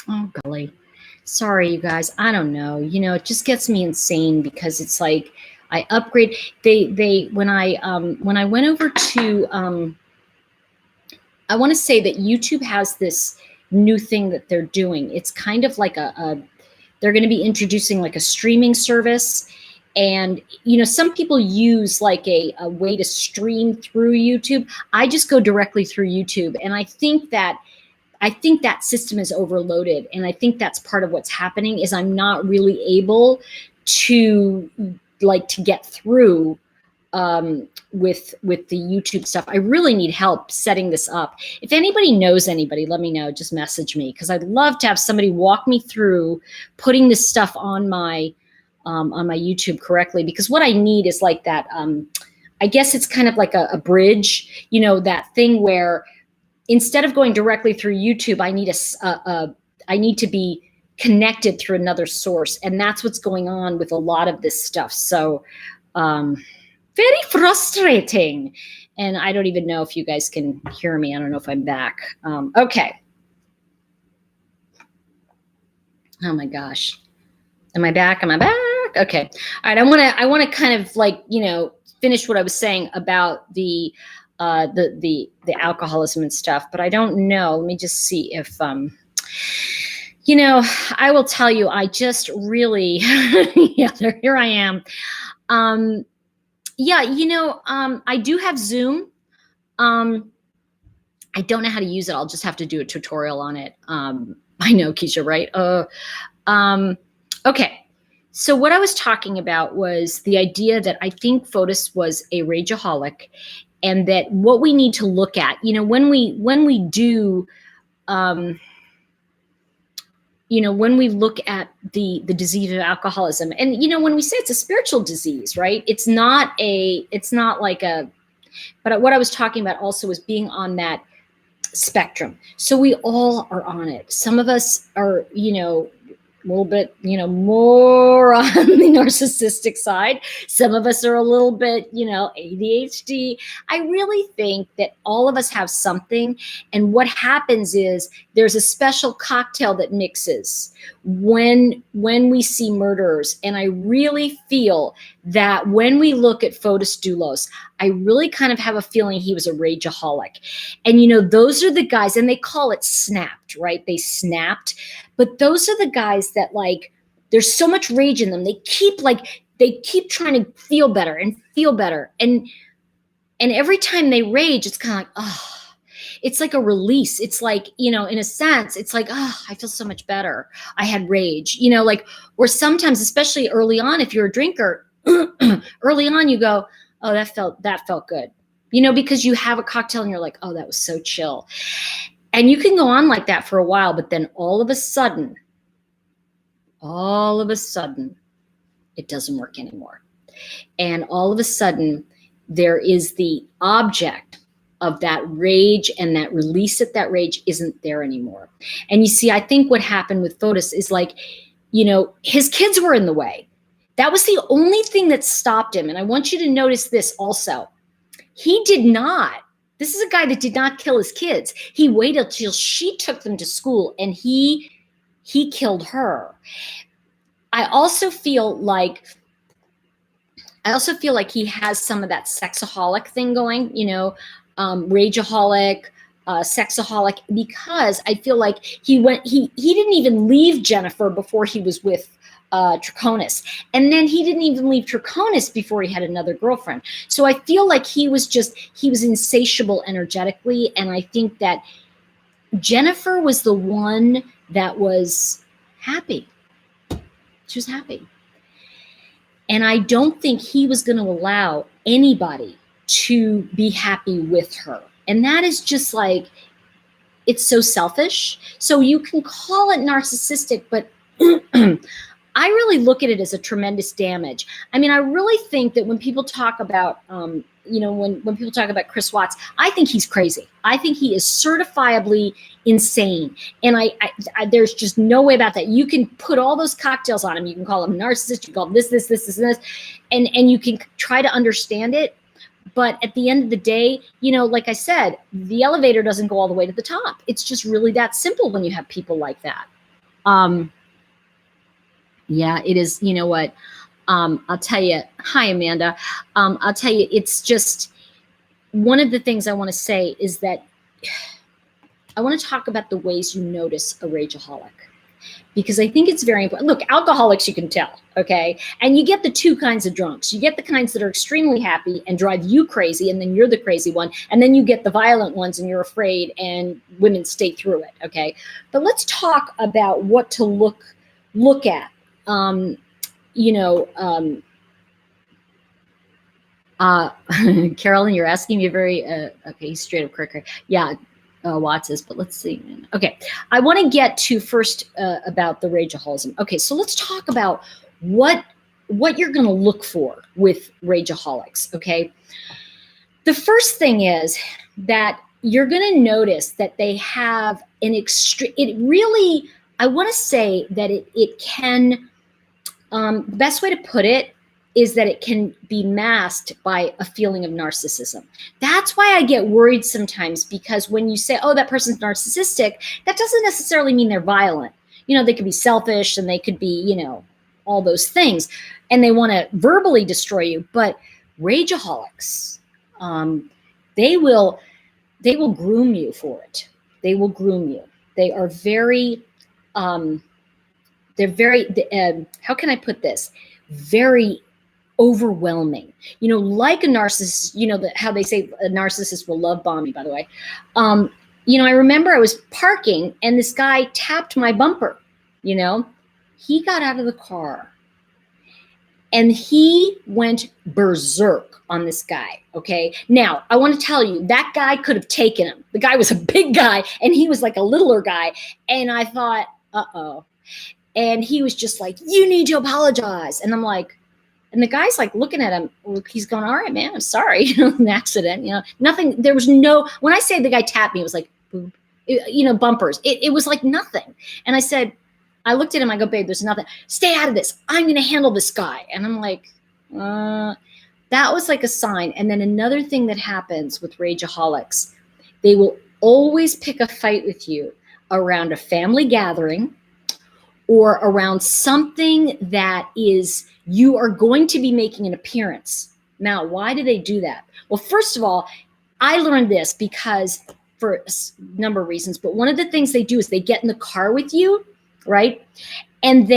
Oh, golly. Sorry, you guys. I don't know. It just gets me insane because it's like I upgrade. When I went over to, I want to say that YouTube has this new thing that they're doing. It's kind of like they're going to be introducing like a streaming service. And, some people use like a way to stream through YouTube. I just go directly through YouTube. And I think that system is overloaded. And I think that's part of what's happening is I'm not really able to get through with the YouTube stuff. I really need help setting this up. If anybody knows anybody, let me know. Just message me because I'd love to have somebody walk me through putting this stuff on my YouTube correctly. Because what I need is like that. I guess it's kind of like a bridge. That thing where instead of going directly through YouTube, I need to be connected through another source, and that's what's going on with a lot of this stuff. So. Very frustrating. And I don't even know if you guys can hear me. I don't know if I'm back. Okay. Oh my gosh. Am I back? Am I back? Okay. All right. I want to kind of finish what I was saying about the alcoholism and stuff, but I don't know. Let me just see if, I will tell you, I just really, here I am. I do have Zoom. I don't know how to use it. I'll just have to do a tutorial on it. I know, Keisha, right? Okay. So what I was talking about was the idea that I think Fotis was a rageaholic, and that what we need to look at, when we do, when we look at the disease of alcoholism, and, when we say it's a spiritual disease, right? It's not like but what I was talking about also was being on that spectrum. So we all are on it. Some of us are, a little bit, more on the narcissistic side. Some of us are a little bit, ADHD. I really think that all of us have something. And what happens is there's a special cocktail that mixes when we see murderers. And I really feel that when we look at Fotis Dulos, I really kind of have a feeling he was a rageaholic. And, those are the guys, and they call it snapped, right? They snapped. But those are the guys that there's so much rage in them. They keep trying to feel better. And every time they rage, it's kind of like, oh, it's like a release. It's like, in a sense, it's like, oh, I feel so much better. I had rage, or sometimes, especially early on, if you're a drinker, early on, you go, oh, that felt good, because you have a cocktail and you're like, oh, that was so chill. And you can go on like that for a while, but then all of a sudden, it doesn't work anymore. And all of a sudden, there is the object of that rage, and that release of that rage isn't there anymore. And you see, I think what happened with Fotis is his kids were in the way. That was the only thing that stopped him. And I want you to notice this also. He did not. This is a guy that did not kill his kids. He waited till she took them to school, and he killed her. I also feel like he has some of that sexaholic thing going, rageaholic, sexaholic, because I feel like he didn't even leave Jennifer before he was with Draconis. And then he didn't even leave Draconis before he had another girlfriend. So I feel like he was insatiable energetically. And I think that Jennifer was the one that was happy. She was happy. And I don't think he was going to allow anybody to be happy with her. And that is just it's so selfish. So you can call it narcissistic, but I really look at it as a tremendous damage. I mean, I really think that when people talk about, when people talk about Chris Watts, I think he's crazy. I think he is certifiably insane. And I there's just no way about that. You can put all those cocktails on him. You can call him narcissist. You call him this, and you can try to understand it. But at the end of the day, like I said, the elevator doesn't go all the way to the top. It's just really that simple when you have people like that. Yeah, it is. You know what? I'll tell you. Hi, Amanda. I'll tell you, it's just one of the things I want to say is that I want to talk about the ways you notice a rageaholic, because I think it's very important. Look, alcoholics, you can tell, okay? And you get the two kinds of drunks. You get the kinds that are extremely happy and drive you crazy, and then you're the crazy one. And then you get the violent ones and you're afraid, and women stay through it, okay? But let's talk about what to look at. Carolyn, you're asking me a very, okay, straight up correct. Yeah, Watts is, but let's see. Okay, I want to get to first about the rageaholism. Okay, so let's talk about what you're going to look for with rageaholics, okay? The first thing is that you're going to notice that they have an extreme, it really, I want to say that it can, the best way to put it is that it can be masked by a feeling of narcissism. That's why I get worried sometimes, because when you say, oh, that person's narcissistic, that doesn't necessarily mean they're violent. You know, they could be selfish and they could be, you know, all those things, and they want to verbally destroy you. But rageaholics, they will groom you for it. They will groom you. They are very, how can I put this? Very overwhelming. You know, like a narcissist, you know, how they say a narcissist will love bomb you, by the way. You know, I remember I was parking and this guy tapped my bumper, you know. He got out of the car and he went berserk on this guy, okay? Now, I want to tell you, that guy could have taken him. The guy was a big guy and he was like a littler guy. And I thought, uh-oh. And he was just like, you need to apologize. And I'm like, and the guy's like looking at him. He's going, all right, man, I'm sorry. You know, an accident, you know, nothing. There was no, when I say the guy tapped me, it was like, boop, you know, bumpers. It was like nothing. And I said, I looked at him, I go, babe, there's nothing. Stay out of this. I'm going to handle this guy. And I'm like, that was like a sign. And then another thing that happens with rageaholics, they will always pick a fight with you around a family gathering or around something that is, you are going to be making an appearance. Now, why do they do that? Well, first of all, I learned this because for a number of reasons, but one of the things they do is they get in the car with you, right? And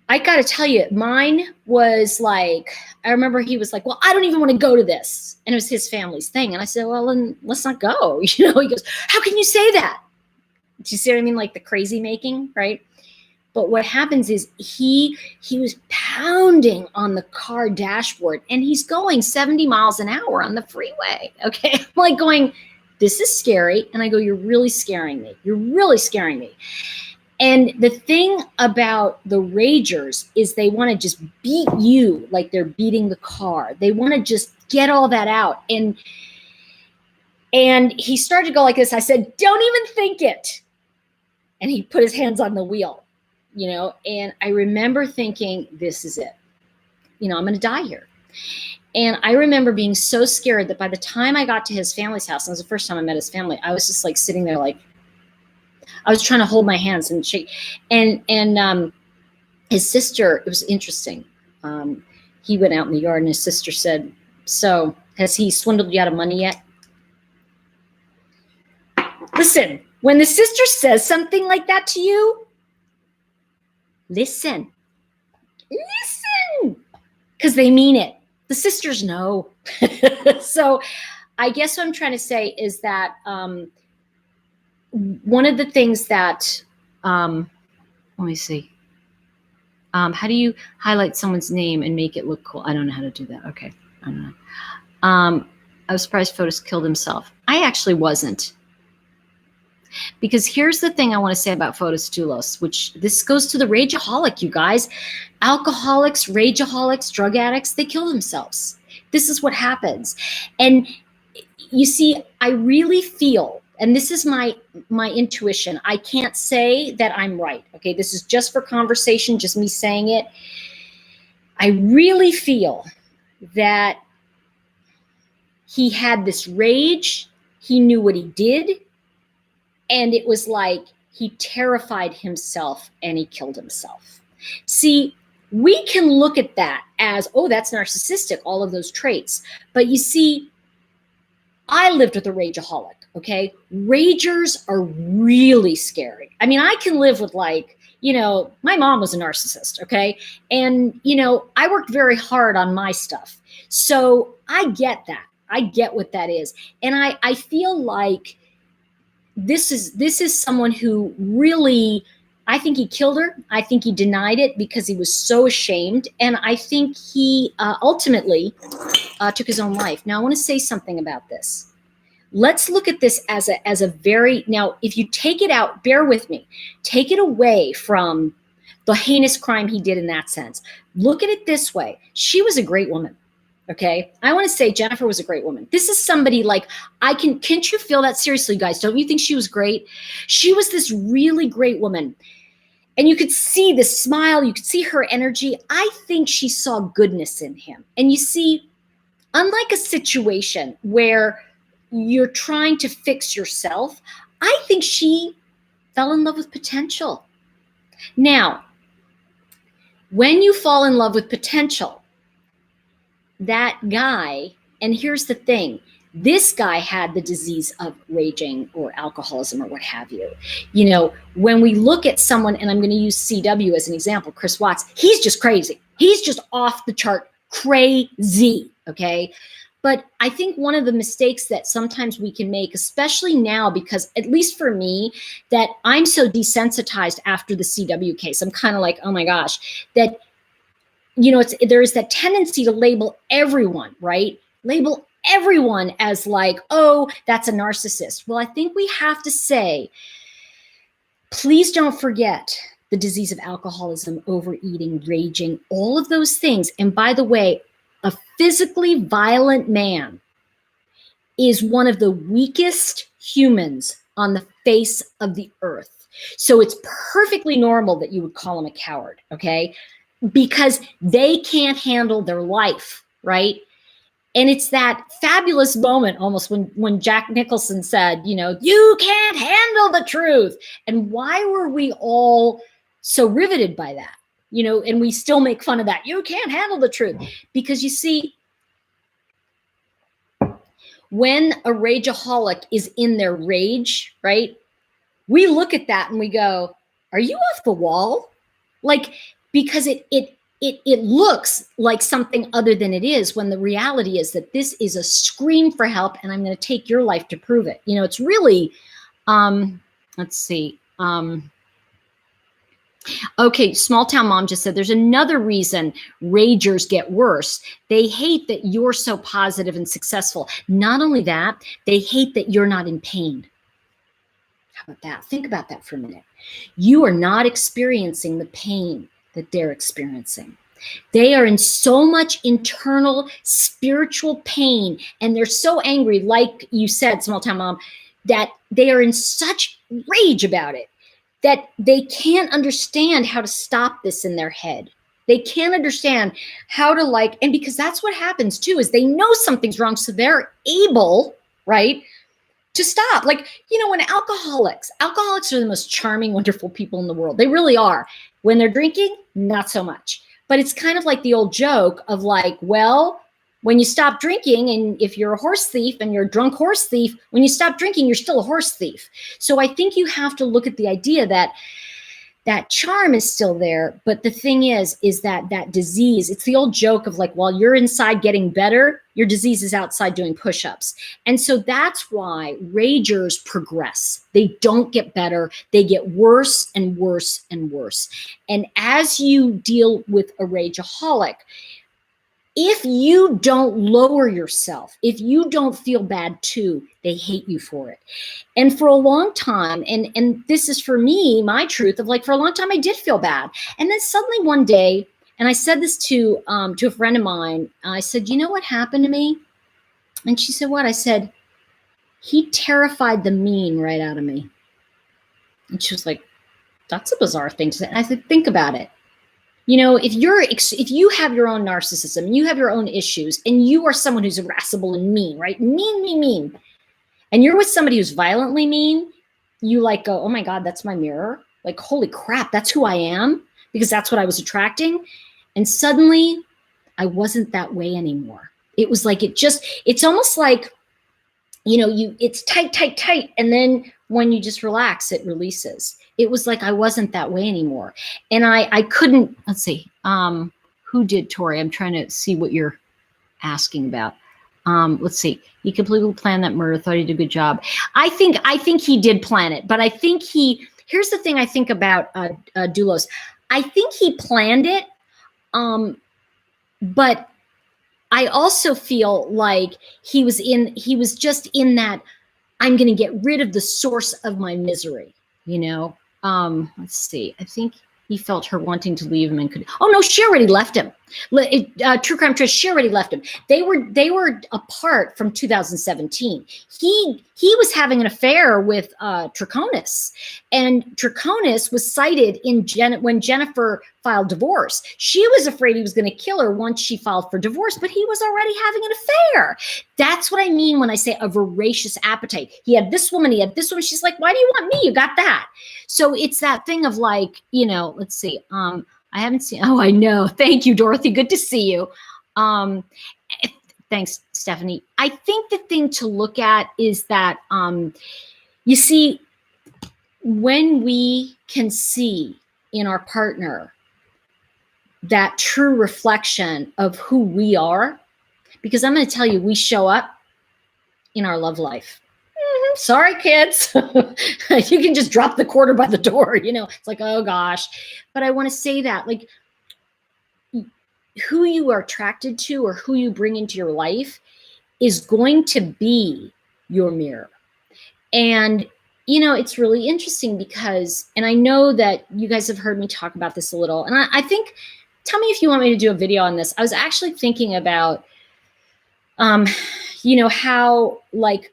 I got to tell you, mine was like, I remember he was like, well, I don't even want to go to this. And it was his family's thing. And I said, well, then let's not go. You know, he goes, how can you say that? Do you see what I mean? Like the crazy making, right? But what happens is he was pounding on the car dashboard and he's going 70 miles an hour on the freeway. Okay. I'm like going, this is scary. And I go, you're really scaring me. You're really scaring me. And the thing about the ragers is they want to just beat you like they're beating the car. They want to just get all that out. And he started to go like this. I said, don't even think it. And he put his hands on the wheel. You know, and I remember thinking, this is it. You know, I'm going to die here. And I remember being so scared that by the time I got to his family's house, and it was the first time I met his family, I was just like sitting there like, I was trying to hold my hands and shake. And his sister, it was interesting. He went out in the yard and his sister said, so has he swindled you out of money yet? Listen, when the sister says something like that to you, listen, because they mean it. The sisters know. So I guess what I'm trying to say is that one of the things that, let me see. How do you highlight someone's name and make it look cool? I don't know how to do that. Okay. I don't know. I was surprised Fotis killed himself. I actually wasn't. Because here's the thing I want to say about Fotis Dulos, which this goes to the rageaholic, you guys. Alcoholics, rageaholics, drug addicts, they kill themselves. This is what happens. And you see, I really feel, and this is my intuition, I can't say that I'm right. Okay, this is just for conversation, just me saying it. I really feel that he had this rage. He knew what he did. And it was like He terrified himself and he killed himself. See, we can look at that as, oh, that's narcissistic, all of those traits. But you see, I lived with a rageaholic, okay? Ragers are really scary. I mean, I can live with, like, you know, my mom was a narcissist, okay? And, you know, I worked very hard on my stuff. So I get that. I get what that is. And I feel like this is someone who really, I think he killed her. I think he denied it because he was so ashamed. And I think he ultimately took his own life. Now, I want to say something about this. Let's look at this as a very, now, if you take it out, bear with me, take it away from the heinous crime he did in that sense. Look at it this way. She was a great woman. Okay. I want to say Jennifer was a great woman. This is somebody like, can't you feel that? Seriously, guys, don't you think she was great? She was this really great woman. And you could see the smile, you could see her energy. I think she saw goodness in him. And you see, unlike a situation where you're trying to fix yourself, I think she fell in love with potential. Now, when you fall in love with potential, that guy, and here's the thing, this guy had the disease of raging or alcoholism or what have you. You know, when we look at someone, and I'm going to use CW as an example, Chris Watts, he's just crazy. He's just off the chart crazy, okay? But I think one of the mistakes that sometimes we can make, especially now, because at least for me, that I'm so desensitized after the CW case, I'm kind of like, oh my gosh, that, you know, there's that tendency to label everyone, right? Label everyone as like, oh, that's a narcissist. Well, I think we have to say, please don't forget the disease of alcoholism, overeating, raging, all of those things. And by the way, a physically violent man is one of the weakest humans on the face of the earth. So it's perfectly normal that you would call him a coward, okay? Because they can't handle their life, right? And it's that fabulous moment almost when Jack Nicholson said, you know, you can't handle the truth. And why were we all so riveted by that? You know, and we still make fun of that. You can't handle the truth. Because you see, when a rageaholic is in their rage, right? We look at that and we go, are you off the wall? Like, because it looks like something other than it is, when the reality is that this is a scream for help and I'm going to take your life to prove it. You know, it's really, let's see. Okay, Small Town Mom just said there's another reason ragers get worse. They hate that you're so positive and successful. Not only that, they hate that you're not in pain. How about that? Think about that for a minute. You are not experiencing the pain that they're experiencing. They are in so much internal spiritual pain, and they're so angry, like you said, Small Town Mom, that they are in such rage about it, that they can't understand how to stop this in their head. They can't understand how to, like, and because that's what happens too, is they know something's wrong. So they're able, right, to stop. Like, you know, when alcoholics are the most charming, wonderful people in the world. They really are. When they're drinking, not so much. But it's kind of like the old joke of like, well, when you stop drinking, and if you're a horse thief and you're a drunk horse thief, when you stop drinking, you're still a horse thief. So I think you have to look at the idea that that charm is still there. But the thing is that disease, it's the old joke of like, while you're inside getting better, your disease is outside doing push-ups. And so that's why ragers progress. They don't get better. They get worse and worse and worse. And as you deal with a rageaholic, if you don't lower yourself, if you don't feel bad too, they hate you for it. And for a long time, and this is for me, my truth of like, for a long time, I did feel bad. And then suddenly one day, and I said this to a friend of mine, I said, you know what happened to me? And she said, what? I said, he terrified the mean right out of me. And she was like, that's a bizarre thing to say. And I said, think about it. You know, if you have your own narcissism, you have your own issues, and you are someone who's irascible and mean, right? Mean. And you're with somebody who's violently mean, you like go, oh my God, that's my mirror. Like, holy crap, that's who I am, because that's what I was attracting. And suddenly I wasn't that way anymore. It was like, it's almost like, it's tight, tight, tight. And then when you just relax, it releases. It was like, I wasn't that way anymore. And I couldn't, let's see, who did, Tori? I'm trying to see what you're asking about. Let's see. He completely planned that murder. Thought he did a good job. I think he did plan it, but I think here's the thing I think about Dulos. I think he planned it, but I also feel like he was just in that, I'm going to get rid of the source of my misery, let's see. I think he felt her wanting to leave him and could, oh no, she already left him. True Crime Trish, she already left him. They were apart from 2017. He was having an affair with Draconis, and Draconis was cited when Jennifer filed divorce. She was afraid he was going to kill her once she filed for divorce, but he was already having an affair. That's what I mean when I say a voracious appetite. He had this woman, She's like, why do you want me? You got that. So it's that thing of like, let's see. I haven't seen, oh, I know. Thank you, Dorothy. Good to see you. Thanks, Stephanie. I think the thing to look at is that, you see, when we can see in our partner that true reflection of who we are, because I'm going to tell you, we show up in our love life. Sorry, kids. You can just drop the quarter by the door. It's like, oh gosh. But I want to say that, like, who you are attracted to or who you bring into your life is going to be your mirror. And, it's really interesting because, and I know that you guys have heard me talk about this a little, and I think, tell me if you want me to do a video on this. I was actually thinking about, how, like,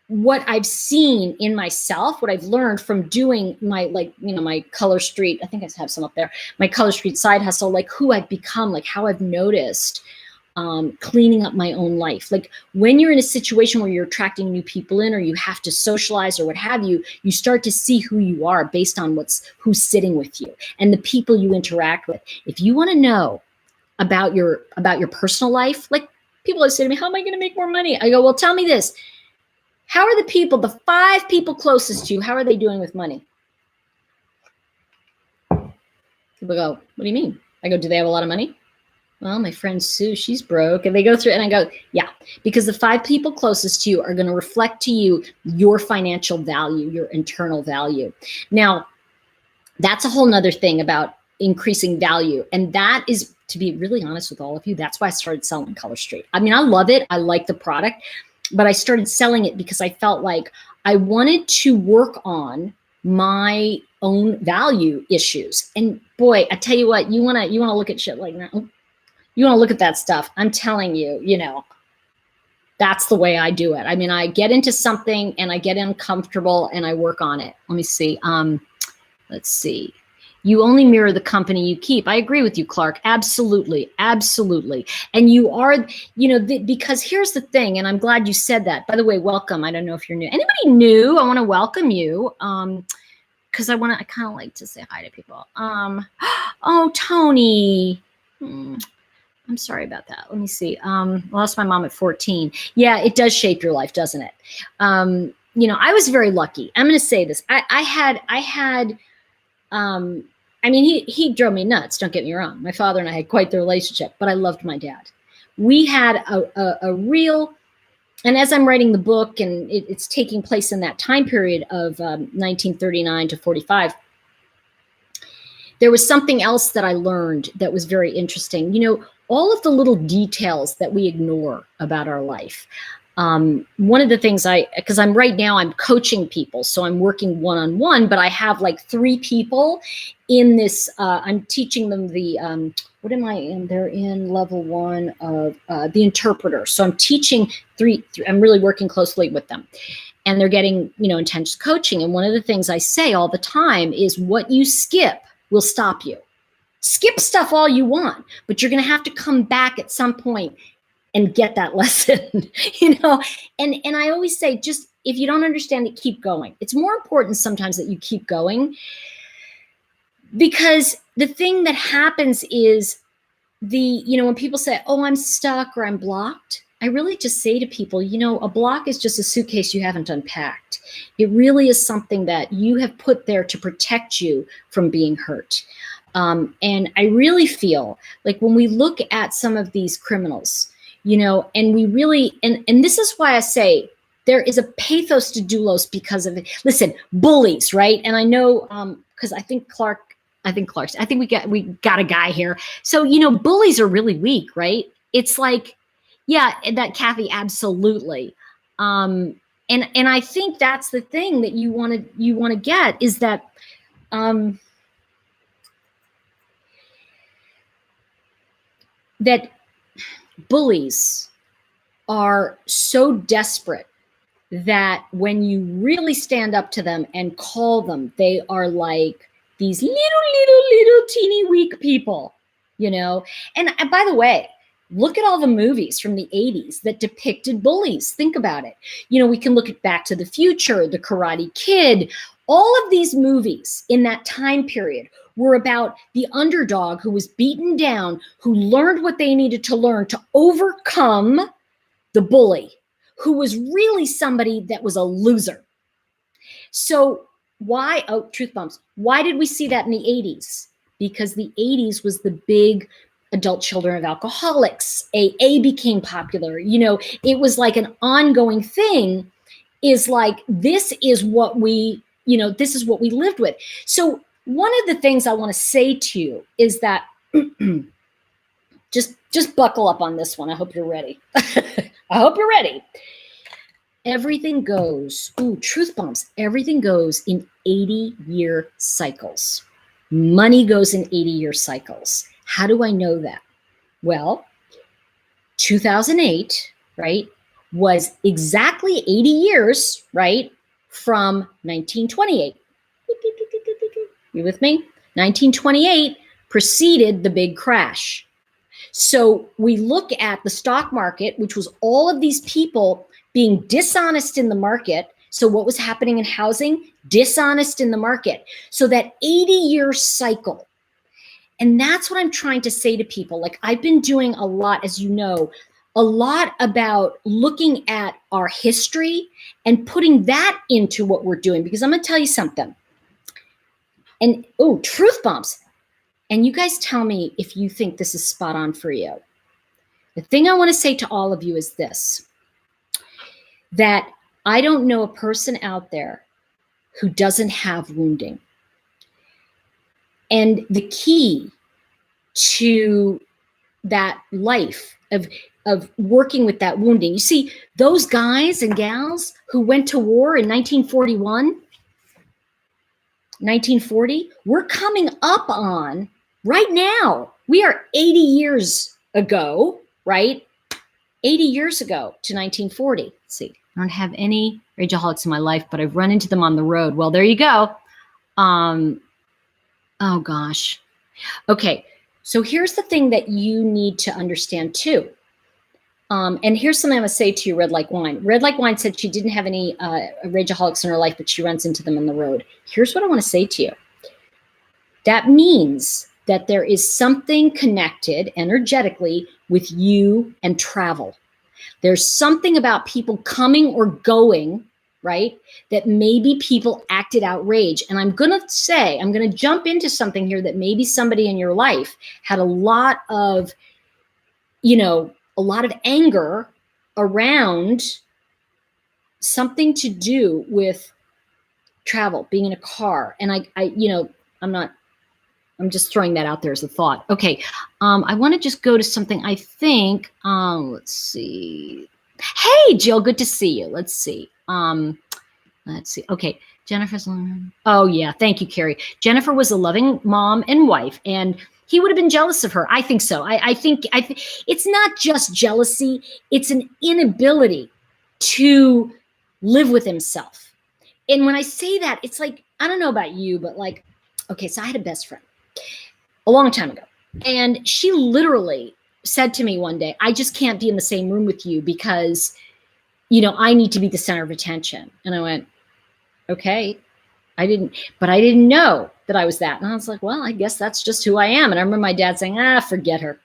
what I've seen in myself, what I've learned from doing my, my Color Street, I think I have some up there, my Color Street side hustle, like who I've become, like how I've noticed cleaning up my own life. Like when you're in a situation where you're attracting new people in, or you have to socialize or what have you, you start to see who you are based on who's sitting with you and the people you interact with. If you want to know about your personal life, like people always say to me, how am I going to make more money? I go, well, tell me this. How are the 5 people closest to you, how are they doing with money? People go, what do you mean? I go, do they have a lot of money? Well, my friend Sue, she's broke. And they go through it and I go, yeah, because the 5 people closest to you are going to reflect to you your financial value, your internal value. Now, that's a whole nother thing about increasing value. And that is, to be really honest with all of you, that's why I started selling Color Street. I mean, I love it. I like the product. But I started selling it because I felt like I wanted to work on my own value issues. And boy, I tell you what, you want to look at shit like that. You want to look at that stuff. I'm telling you, that's the way I do it. I mean, I get into something and I get uncomfortable and I work on it. Let me see. Let's see. You only mirror the company you keep. I agree with you, Clark. Absolutely. Absolutely. And you are, because here's the thing, and I'm glad you said that. By the way, welcome. I don't know if you're new. Anybody new? I want to welcome you. Because I kind of like to say hi to people. Oh, Tony. I'm sorry about that. Let me see. Lost my mom at 14. Yeah, it does shape your life, doesn't it? I was very lucky. I'm going to say this. I had, he drove me nuts. Don't get me wrong. My father and I had quite the relationship, but I loved my dad. We had a real, and as I'm writing the book and it's taking place in that time period of 1939 to 45, there was something else that I learned that was very interesting. All of the little details that we ignore about our life. One of the things because I'm right now, I'm coaching people. So I'm working one-on-one, but I have like 3 people in this, I'm teaching them the, what am I in? They're in level 1 of the interpreter. So I'm teaching 3, I'm really working closely with them and they're getting, intense coaching. And one of the things I say all the time is what you skip will stop you. Skip stuff all you want, but you're going to have to come back at some point and get that lesson, and I always say, just if you don't understand it, keep going. It's more important sometimes that you keep going, because the thing that happens is when people say, oh, I'm stuck or I'm blocked, I really just say to people, a block is just a suitcase you haven't unpacked. It really is something that you have put there to protect you from being hurt. And I really feel like when we look at some of these criminals, and we really, and this is why I say there is a pathos to Dulos because of it. Listen, bullies, right? And I know, because I think we got a guy here. So, bullies are really weak, right? It's like, yeah, that Kathy, absolutely. And I think that's the thing that you want to get is that, that bullies are so desperate that when you really stand up to them and call them, they are like these little teeny weak people, And by the way, look at all the movies from the 80s that depicted bullies. Think about it. We can look at Back to the Future, The Karate Kid. All of these movies in that time period were about the underdog who was beaten down, who learned what they needed to learn to overcome the bully, who was really somebody that was a loser. So why, truth bombs, why did we see that in the 80s? Because the 80s was the big adult children of alcoholics. AA became popular. It was like an ongoing thing, is like, this is what we lived with. So one of the things I want to say to you is that just buckle up on this one. I hope you're ready. I hope you're ready. Everything goes, truth bombs, everything goes in 80-year cycles. Money goes in 80-year cycles. How do I know that? Well, 2008, right, was exactly 80 years, right, from 1928. You with me? 1928 preceded the big crash. So we look at the stock market, which was all of these people being dishonest in the market. So what was happening in housing? Dishonest in the market. So that 80-year cycle. And that's what I'm trying to say to people. Like, I've been doing a lot, as you know, a lot about looking at our history and putting that into what we're doing. Because I'm going to tell you something. And, truth bombs. And you guys tell me if you think this is spot on for you. The thing I want to say to all of you is this, that I don't know a person out there who doesn't have wounding. And the key to that life of working with that wounding, you see, those guys and gals who went to war in 1941, 1940, we're coming up on right now. We are 80 years ago, right? 80 years ago to 1940. Let's see, I don't have any rageaholics in my life, but I've run into them on the road. Well, there you go. Oh gosh. Okay. So here's the thing that you need to understand too. And here's something I'm going to say to you, Red Like Wine. Red Like Wine said she didn't have any rageaholics in her life, but she runs into them on the road. Here's what I want to say to you. That means that there is something connected energetically with you and travel. There's something about people coming or going, right, that maybe people acted outrage. And I'm going to jump into something here that maybe somebody in your life had a lot of anger around something to do with travel, being in a car. And I'm just throwing that out there as a thought. Okay. I want to just go to something I think, let's see. Hey, Jill, good to see you. Let's see. Okay. Jennifer's, oh yeah. Thank you, Carrie. Jennifer was a loving mom and wife, and he would have been jealous of her. I think so. I think it's not just jealousy. It's an inability to live with himself. And when I say that, it's like, I don't know about you, but like, okay, so I had a best friend a long time ago. And she literally said to me one day, I just can't be in the same room with you because I need to be the center of attention. And I went, okay. I didn't know that I was that. And I was like, well, I guess that's just who I am. And I remember my dad saying, forget her.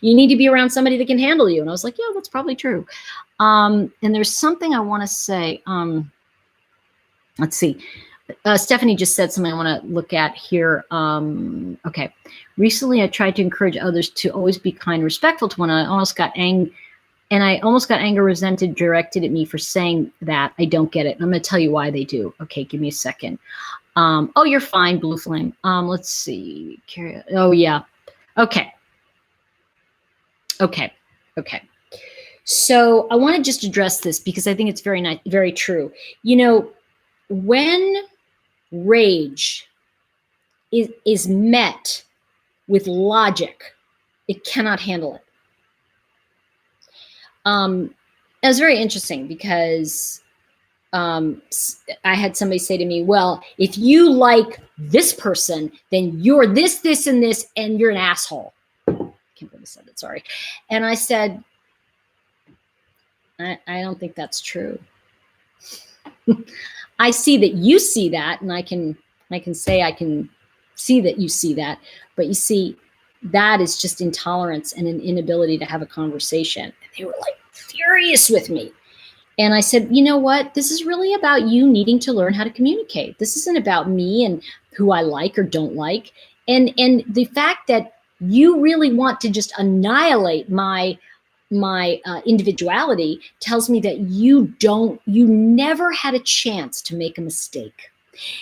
You need to be around somebody that can handle you. And I was like, yeah, that's probably true. And there's something I want to say. Let's see. Stephanie just said something I want to look at here. Okay. Recently, I tried to encourage others to always be kind and respectful to one another. I almost got anger resented directed at me for saying that. I don't get it. And I'm going to tell you why they do. Okay, give me a second. Oh, you're fine, Blue Flame. Let's see. Oh, yeah. Okay. So I want to just address this because I think it's very nice, very true. When rage is met with logic, it cannot handle it. It was very interesting because I had somebody say to me, well, if you like this person, then you're this, and this, and you're an asshole. I can't believe I said that, sorry. And I said, I don't think that's true. I see that you see that, and I can say I can see that you see that, but you see, that is just intolerance and an inability to have a conversation. And they were like furious with me. And I said, you know what? This is really about you needing to learn how to communicate. This isn't about me and who I like or don't like. And the fact that you really want to just annihilate my individuality tells me that you never had a chance to make a mistake.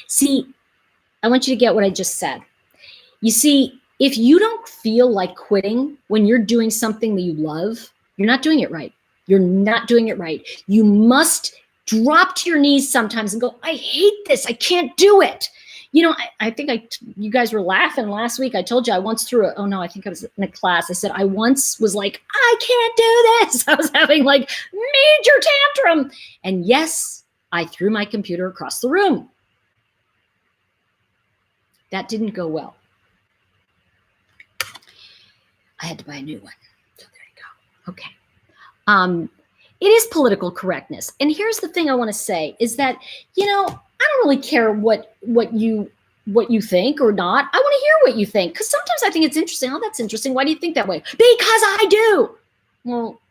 See, I want you to get what I just said. You see, if you don't feel like quitting when you're doing something that you love, you're not doing it right. You're not doing it right. You must drop to your knees sometimes and go, I hate this. I can't do it. I think you guys were laughing last week. I told you I once I think I was in a class. I said, I once was like, I can't do this. I was having like major tantrum. And yes, I threw my computer across the room. That didn't go well. I had to buy a new one. So there you go. Okay. It is political correctness. And here's the thing I want to say is that, I don't really care what you think or not. I want to hear what you think, because sometimes I think it's interesting. Oh, that's interesting. Why do you think that way? Because I do. Well,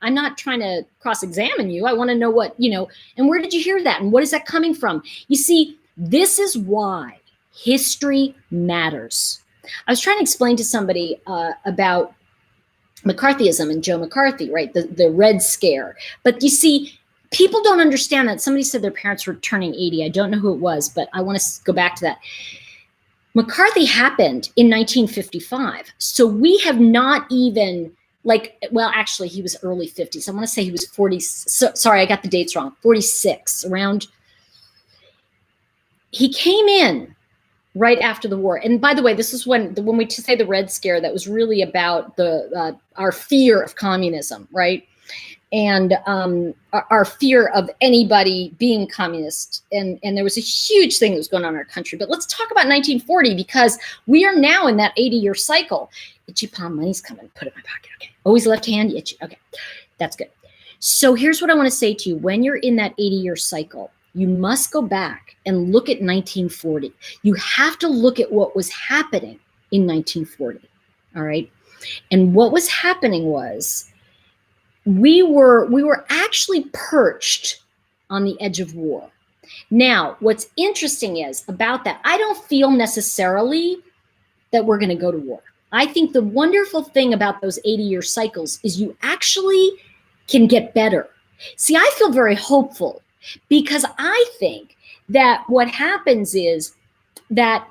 I'm not trying to cross-examine you. I want to know what, and where did you hear that? And what is that coming from? You see, this is why history matters. I was trying to explain to somebody about McCarthyism and Joe McCarthy, right? The Red Scare. But you see, people don't understand that. Somebody said their parents were turning 80. I don't know who it was, but I want to go back to that. McCarthy happened in 1955. So we have not even actually he was early 50s. I want to say he was 40. Sorry, I got the dates wrong. 46 around. He came in right after the war. And by the way, this is when we say the Red Scare, that was really about our fear of communism, right? And our fear of anybody being communist. And there was a huge thing that was going on in our country. But let's talk about 1940, because we are now in that 80-year cycle. Itchy palm money's coming. Put it in my pocket. Okay. Always left hand, itchy. Okay. That's good. So here's what I want to say to you. When you're in that 80-year cycle, you must go back and look at 1940. You have to look at what was happening in 1940. All right. And what was happening was we were actually perched on the edge of war. Now, what's interesting is about that, I don't feel necessarily that we're going to go to war. I think the wonderful thing about those 80-year cycles is you actually can get better. See, I feel very hopeful, because I think that what happens is that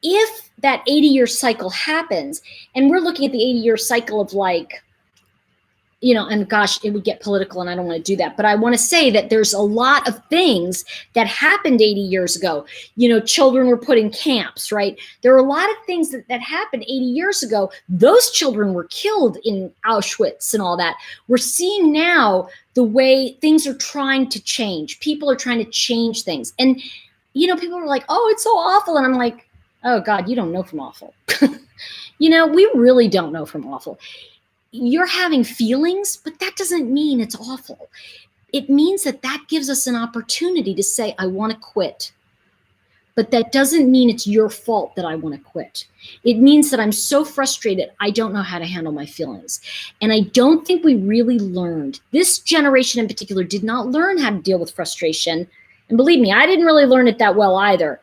if that 80-year cycle happens, and we're looking at the 80-year cycle of and gosh, it would get political and I don't want to do that. But I want to say that there's a lot of things that happened 80 years ago. Children were put in camps, right? There are a lot of things that happened 80 years ago. Those children were killed in Auschwitz and all that. We're seeing now the way things are trying to change. People are trying to change things. And, people are like, oh, it's so awful. And I'm like, oh God, you don't know from awful. We really don't know from awful. you're having feelings, but that doesn't mean it's awful. It means that gives us an opportunity to say, I want to quit. But that doesn't mean it's your fault that I want to quit. It means that I'm so frustrated, I don't know how to handle my feelings. And I don't think we really learned, this generation in particular did not learn how to deal with frustration. And believe me, I didn't really learn it that well either,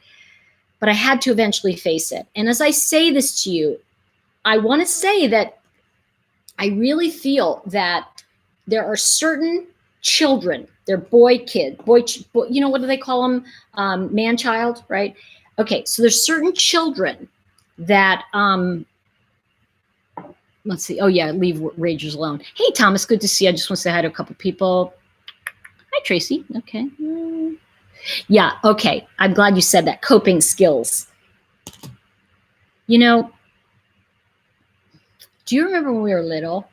but I had to eventually face it. And as I say this to you, I want to say that I really feel that there are certain children, they're boy, you know, what do they call them? Man-child, right? Okay, so there's certain children that, let's see. Oh yeah, leave ragers alone. Hey, Thomas, good to see you. I just want to say hi to a couple people. Hi, Tracy. Okay. Yeah, okay. I'm glad you said that. Coping skills. You know, do you remember when we were little?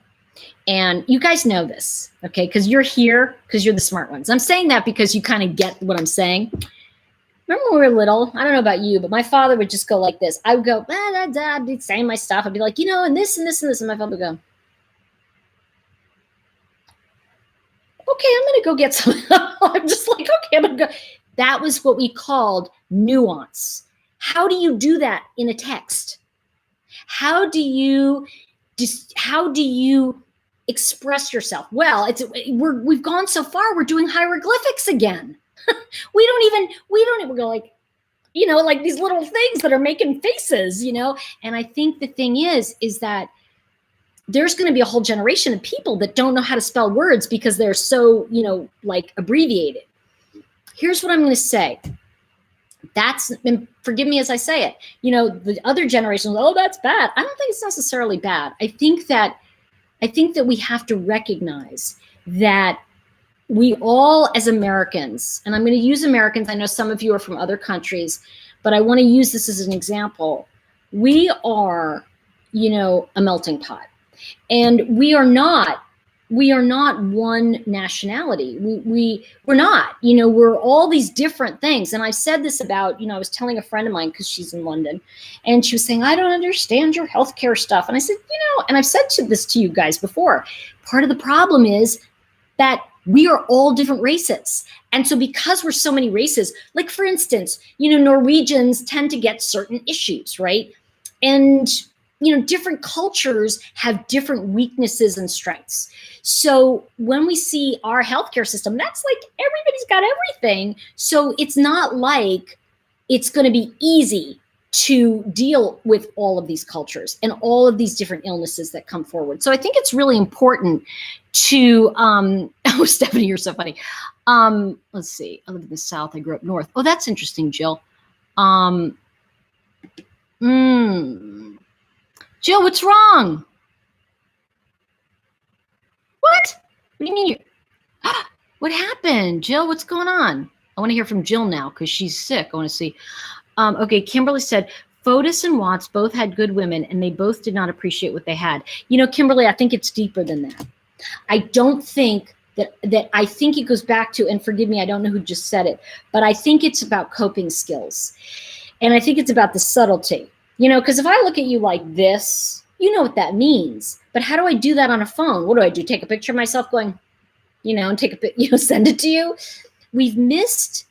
And you guys know this, okay? Because you're here, because you're the smart ones. I'm saying that because you kind of get what I'm saying. Remember when we were little? I don't know about you, but my father would just go like this. I would go, I'd be saying my stuff. I'd be like, you know, and this and this and this. And my father would go, okay, I'm going to go get some. I'm just like, okay, I'm going to go. That was what we called nuance. How do you do that in a text? How do you express yourself? Well, we've gone so far, we're doing hieroglyphics again. we don't even go like, you know, like these little things that are making faces, you know? And I think the thing is that there's going to be a whole generation of people that don't know how to spell words because they're so, you know, like abbreviated. Here's what I'm going to say. And forgive me as I say it, you know, the other generations, oh, that's bad. I don't think it's necessarily bad. I think that we have to recognize that we all as Americans, and I'm going to use Americans, I know some of you are from other countries, but I want to use this as an example. We are, you know, a melting pot. And we are not one nationality. We're not, you know, we're all these different things. And I said this about, you know, I was telling a friend of mine because she's in London and she was saying, I don't understand your healthcare stuff. And I said, you know, and I've said this to you guys before, part of the problem is that we are all different races. And so because we're so many races, like for instance, you know, Norwegians tend to get certain issues, right? And you know, different cultures have different weaknesses and strengths. So when we see our healthcare system, that's like everybody's got everything. So it's not like it's going to be easy to deal with all of these cultures and all of these different illnesses that come forward. So I think it's really important to, oh, Stephanie, you're so funny. Let's see. I live in the South. I grew up North. Oh, that's interesting, Jill. Jill, what's wrong? What? What do you mean? What happened? Jill, what's going on? I want to hear from Jill now because she's sick. I want to see. Okay, Kimberly said, Fotis and Watts both had good women and they both did not appreciate what they had. You know, Kimberly, I think it's deeper than that. I don't think that I think it goes back to, and forgive me, I don't know who just said it, but I think it's about coping skills. And I think it's about the subtlety. You know, because if I look at you like this, you know what that means. But how do I do that on a phone? What do? Take a picture of myself going, you know, and send it to you? We've missed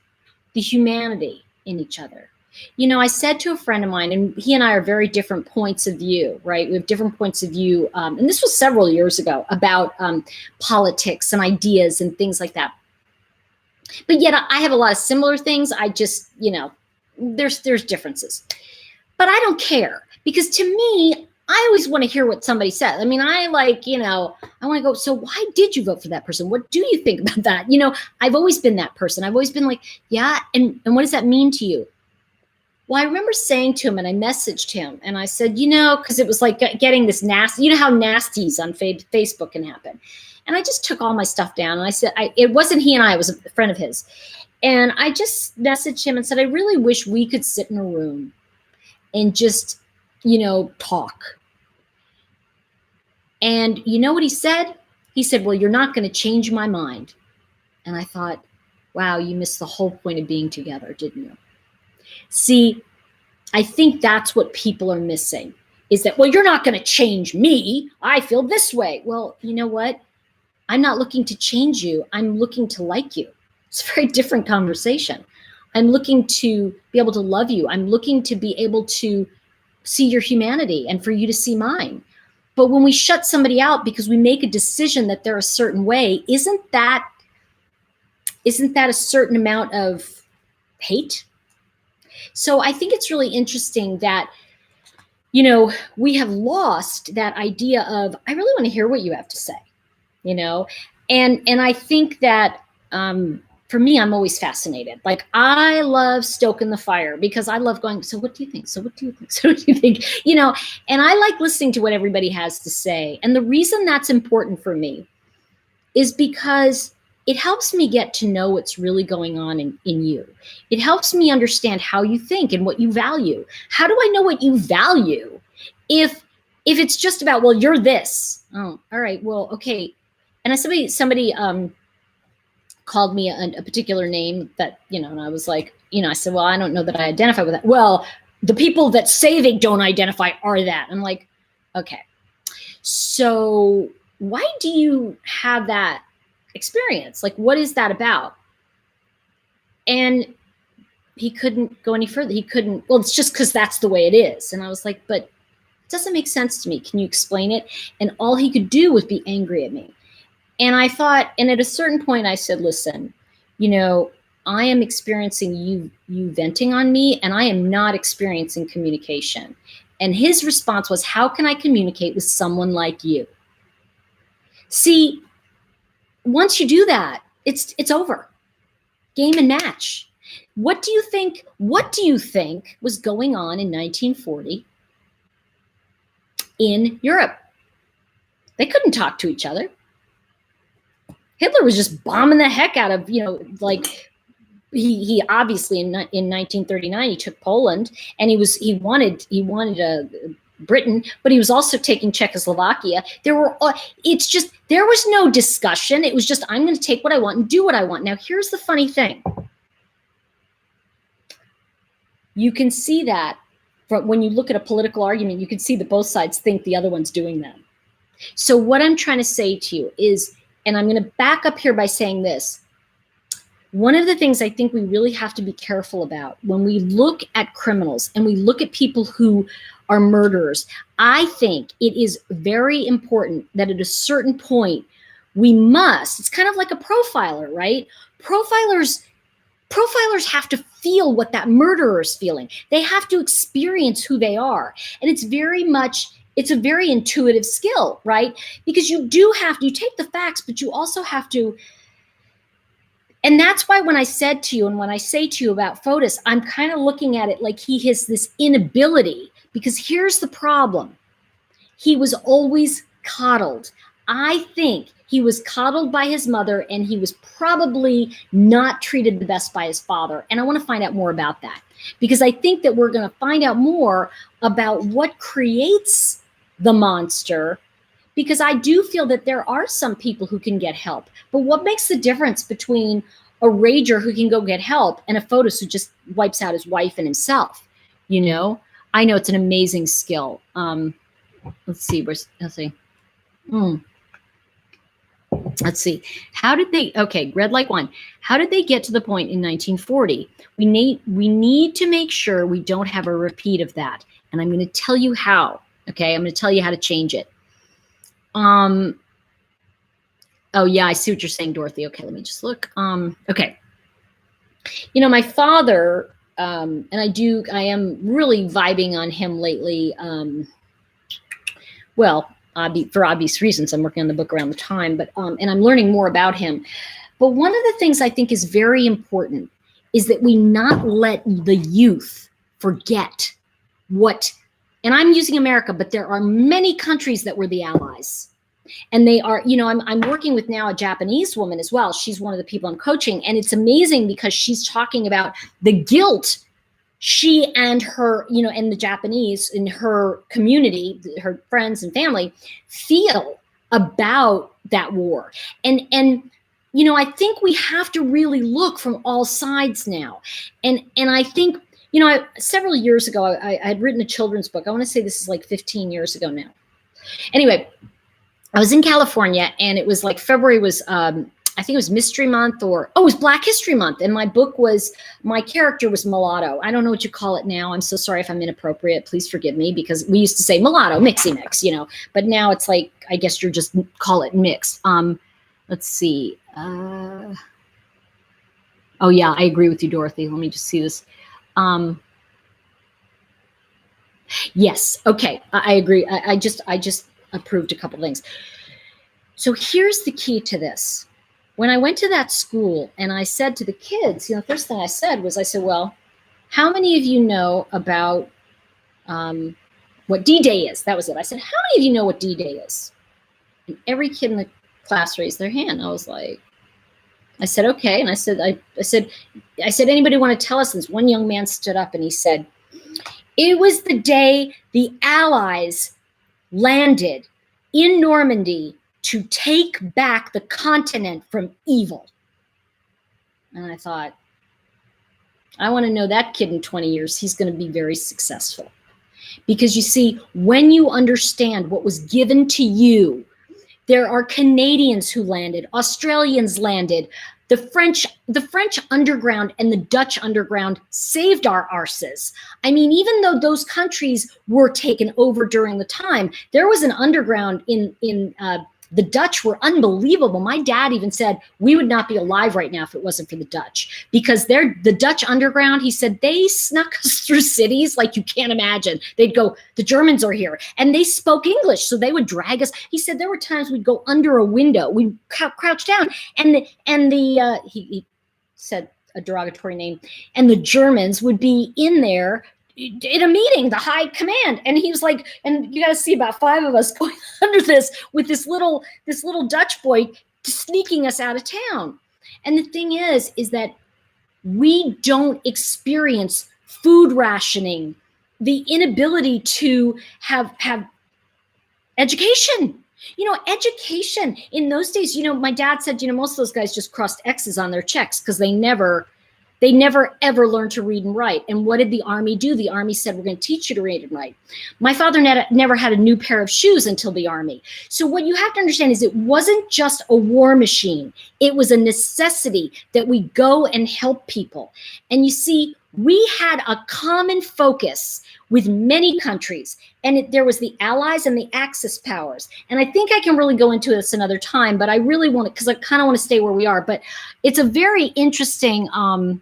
the humanity in each other. You know, I said to a friend of mine, and he and I are very different points of view, right? We have different points of view. And this was several years ago about politics and ideas and things like that. But yet I have a lot of similar things. I just, you know, there's differences. But I don't care because to me, I always want to hear what somebody says. I mean, I like, you know, I want to go, so why did you vote for that person? What do you think about that? You know, I've always been that person. I've always been like, yeah. And what does that mean to you? Well, I remember saying to him and I messaged him and I said, you know, because it was like getting this nasty, you know how nasties on Facebook can happen. And I just took all my stuff down and I said, it wasn't he and I, it was a friend of his. And I just messaged him and said, I really wish we could sit in a room and just, you know, talk. And you know what he said? He said, well, you're not going to change my mind. And I thought, wow, you missed the whole point of being together, didn't you? See, I think that's what people are missing, is that, well, you're not going to change me. I feel this way. Well, you know what? I'm not looking to change you. I'm looking to like you. It's a very different conversation. I'm looking to be able to love you. I'm looking to be able to see your humanity and for you to see mine. But when we shut somebody out because we make a decision that they're a certain way, isn't that a certain amount of hate? So I think it's really interesting that, we have lost that idea of, I really want to hear what you have to say, and I think that for me, I'm always fascinated. Like, I love stoking the fire because I love going, so what do you think? So what do you think? So what do you think? And I like listening to what everybody has to say. And the reason that's important for me is because it helps me get to know what's really going on in you. It helps me understand how you think and what you value. How do I know what you value if it's just about, well, you're this? Oh, all right. Well, okay. And somebody called me a particular name that, and I was like, I said, well, I don't know that I identify with that. Well, the people that say they don't identify are that. I'm like, okay. So why do you have that experience? Like, what is that about? And he couldn't go any further. Well, it's just because that's the way it is. And I was like, but it doesn't make sense to me. Can you explain it? And all he could do was be angry at me. And I thought, and at a certain point I said, listen, I am experiencing you venting on me, and I am not experiencing communication. And his response was, how can I communicate with someone like you? See, once you do that, it's over. Game and match. What do you think was going on in 1940 in Europe? They couldn't talk to each other. Hitler was just bombing the heck out of, like, he obviously in 1939 he took Poland, and he wanted Britain, but he was also taking Czechoslovakia. There was no discussion. It was just, I'm going to take what I want and do what I want. Now, here's the funny thing. You can see that when you look at a political argument, you can see that both sides think the other one's doing that. So what I'm trying to say to you is, and I'm going to back up here by saying this. One of the things I think we really have to be careful about when we look at criminals and we look at people who are murderers, I think it is very important that at a certain point it's kind of like a profiler, right? Profilers have to feel what that murderer is feeling. They have to experience who they are. And it's a very intuitive skill, right? Because you take the facts, but you also have to. And that's why when I said to you, and when I say to you about Fotis, I'm kind of looking at it like he has this inability, because here's the problem. He was always coddled. I think he was coddled by his mother, and he was probably not treated the best by his father. And I want to find out more about that, because I think that we're going to find out more about what creates the monster, because I do feel that there are some people who can get help. But what makes the difference between a rager who can go get help and a Fotis who just wipes out his wife and himself? I know it's an amazing skill. Let's see. Let's see. Red like wine. How did they get to the point in 1940? We need to make sure we don't have a repeat of that. And I'm going to tell you how. Okay, I'm going to tell you how to change it. Oh yeah, I see what you're saying, Dorothy. Okay, let me just look. Okay. My father, and I am really vibing on him lately. For obvious reasons, I'm working on the book around the time, but and I'm learning more about him. But one of the things I think is very important is that we not let the youth forget what. And I'm using America, but there are many countries that were the allies. And they are, I'm working with now a Japanese woman as well. She's one of the people I'm coaching. And it's amazing because she's talking about the guilt she and her, and the Japanese in her community, her friends and family feel about that war. And I think we have to really look from all sides now. And I think Several years ago, I had written a children's book. I want to say this is like 15 years ago now. Anyway, I was in California, and it was like February was, I think it was Mystery Month, it was Black History Month. And my character was mulatto. I don't know what you call it now. I'm so sorry if I'm inappropriate. Please forgive me, because we used to say mulatto, mixy mix, but now it's like, I guess you're just call it mix. Let's see. Oh yeah, I agree with you, Dorothy. Let me just see this. Yes. Okay. I agree. I just approved a couple things. So here's the key to this. When I went to that school and I said to the kids, the first thing I said, well, how many of you know about what D-Day is? That was it. I said, how many of you know what D-Day is? And every kid in the class raised their hand. I said, okay. And I said, anybody want to tell us this? One young man stood up and he said, it was the day the Allies landed in Normandy to take back the continent from evil. And I thought, I want to know that kid in 20 years. He's going to be very successful. Because you see, when you understand what was given to you, there are Canadians who landed, Australians landed, the French underground and the Dutch underground saved our arses. I mean, even though those countries were taken over during the time, there was an underground in the Dutch were unbelievable. My dad even said we would not be alive right now if it wasn't for the Dutch, because the Dutch underground, he said, they snuck us through cities like you can't imagine. They'd go, the Germans are here, and they spoke English, so they would drag us. He said there were times we'd go under a window, we'd crouch down, and he said a derogatory name, and the Germans would be in there in a meeting, the high command, and he was like, and you got to see about 5 of us going under this with this little Dutch boy sneaking us out of town. And the thing is that we don't experience food rationing, the inability to have education. Education in those days, my dad said, most of those guys just crossed X's on their checks because they never ever learned to read and write. And what did the Army do? The Army said, we're going to teach you to read and write. My father never had a new pair of shoes until the Army. So what you have to understand is it wasn't just a war machine. It was a necessity that we go and help people. And you see, we had a common focus with many countries, and there was the Allies and the Axis powers. And I think I can really go into this another time, but I really want to, because I kind of want to stay where we are. But it's a very interesting,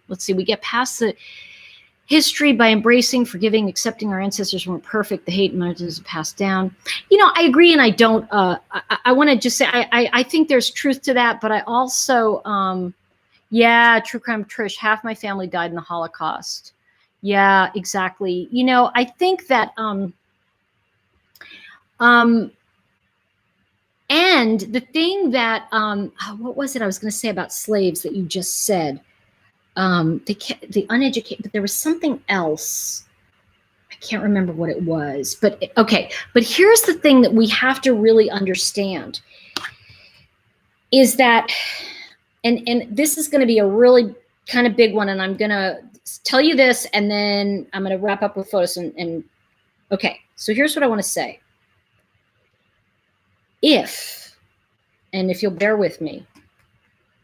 let's see, we get past the history by embracing, forgiving, accepting our ancestors weren't perfect, the hate and margins passed down. I agree, and I don't, I want to just say, I think there's truth to that, but I also, yeah, true crime, Trish, half my family died in the Holocaust. Yeah, exactly. I think that, and the thing that, what was it I was going to say about slaves that you just said? The uneducated, but there was something else. I can't remember what it was, but okay. But here's the thing that we have to really understand is that, and this is going to be a really kind of big one, and I'm going to tell you this, and then I'm going to wrap up with Fotis. And okay, so here's what I want to say. If you'll bear with me,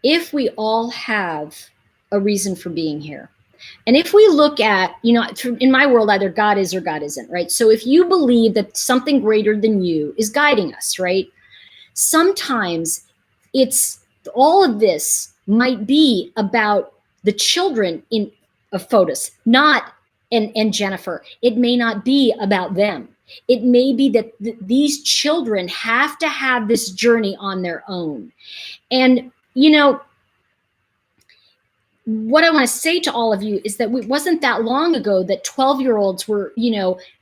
if we all have a reason for being here, and if we look at, in my world, either God is or God isn't, right? So if you believe that something greater than you is guiding us, right? Sometimes it's all of this might be about the children of Fotis, and Jennifer. It may not be about them. It may be that these children have to have this journey on their own. And, what I want to say to all of you is that it wasn't that long ago that 12-year-olds were,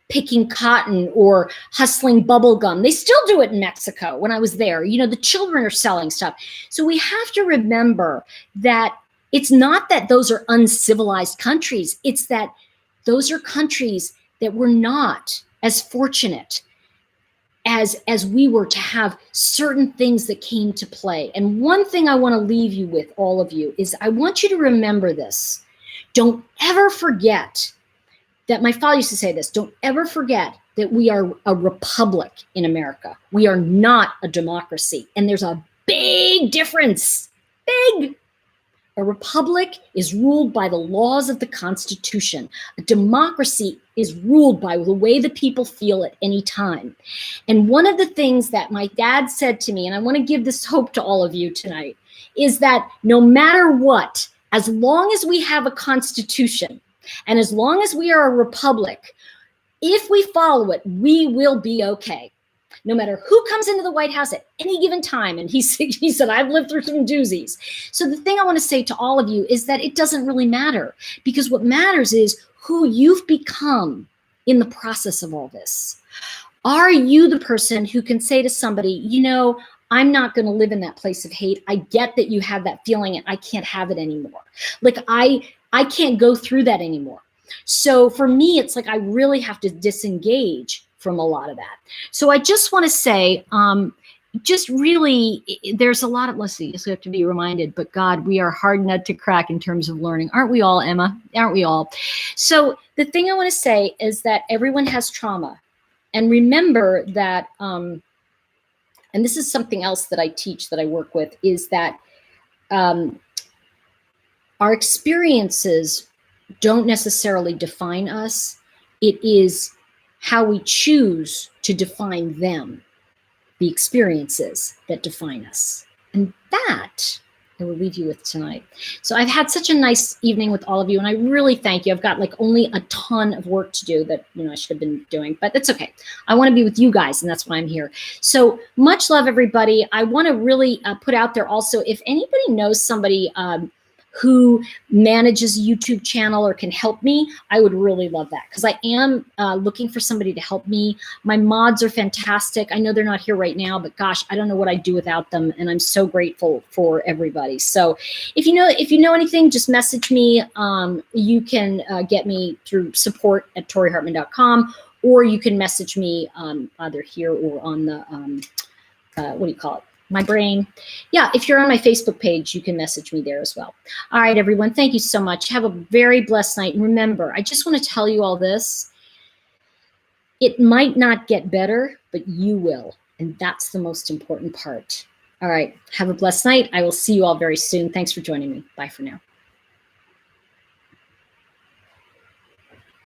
picking cotton or hustling bubble gum. They still do it in Mexico when I was there. The children are selling stuff. So we have to remember that it's not that those are uncivilized countries. It's that those are countries that were not as fortunate as we were to have certain things that came to play. And one thing I want to leave you with, all of you, is I want you to remember this. Don't ever forget that my father used to say this, don't ever forget that we are a republic in America. We are not a democracy. And there's a big difference, big. A republic is ruled by the laws of the Constitution. A democracy is ruled by the way the people feel at any time. And one of the things that my dad said to me, and I want to give this hope to all of you tonight, is that no matter what, as long as we have a constitution and as long as we are a republic, if we follow it, we will be okay. No matter who comes into the White House at any given time. And he said, I've lived through some doozies. So the thing I want to say to all of you is that it doesn't really matter, because what matters is who you've become in the process of all this. Are you the person who can say to somebody, you know, I'm not going to live in that place of hate. I get that you have that feeling and I can't have it anymore. Like I can't go through that anymore. So for me, it's like I really have to disengage from a lot of that. So I just want to say, just really, there's a lot of, let's see, just have to be reminded, but God, we are hard nut to crack in terms of learning. Aren't we all, Emma? Aren't we all? So the thing I want to say is that everyone has trauma. And remember that, and this is something else that I teach, that I work with, is that our experiences don't necessarily define us. It is how we choose to define them, the experiences that define us. And that I will leave you with tonight. So I've had such a nice evening with all of you, and I really thank you. I've got like only a ton of work to do that, you know, I should have been doing, but it's okay. I want to be with you guys, and that's why I'm here. So much love, everybody. I want to really put out there also, if anybody knows somebody who manages a YouTube channel or can help me, I would really love that, because I am looking for somebody to help me. My mods are fantastic. I know they're not here right now, but gosh, I don't know what I'd do without them, and I'm so grateful for everybody. So if you know anything, just message me. You can get me through support@torihartman.com, or you can message me either here or on the, what do you call it? My brain. Yeah, if you're on my Facebook page, you can message me there as well. All right, everyone, thank you so much. Have a very blessed night. And remember, I just want to tell you all this. It might not get better, but you will. And that's the most important part. All right, have a blessed night. I will see you all very soon. Thanks for joining me. Bye for now.